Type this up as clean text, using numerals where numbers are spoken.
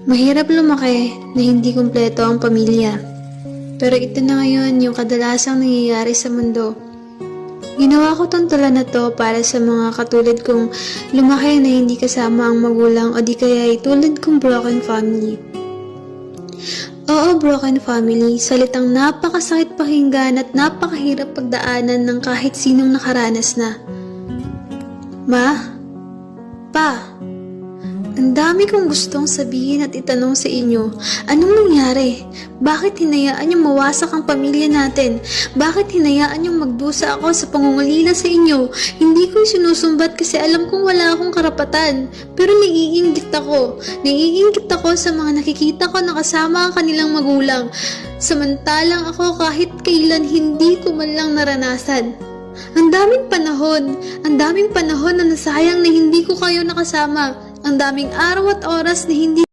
Mahirap lumaki na hindi kumpleto ang pamilya. Pero ito na ngayon yung kadalasang nangyayari sa mundo. Ginawa ko tong tula na to para sa mga katulad kong lumaki na hindi kasama ang magulang o di kaya ay tulad kong broken family. Oo, broken family, salitang napakasakit pakinggan at napakahirap pagdaanan ng kahit sinong nakaranas na. Ma? Pa? Ang dami kong gustong sabihin at itanong sa inyo. Anong nangyari? Bakit hinayaan yung mawasak ang pamilya natin? Bakit hinayaan yung magdusa ako sa pangungulila sa inyo? Hindi ko sinusumbat kasi alam kong wala akong karapatan. Pero naiinggit ako. Naiinggit ako sa mga nakikita ko na kasama ang kanilang magulang. Samantalang ako kahit kailan hindi ko man lang naranasan. Ang daming panahon na nasayang na hindi ko kayo nakasama. Ang daming araw at oras na hindi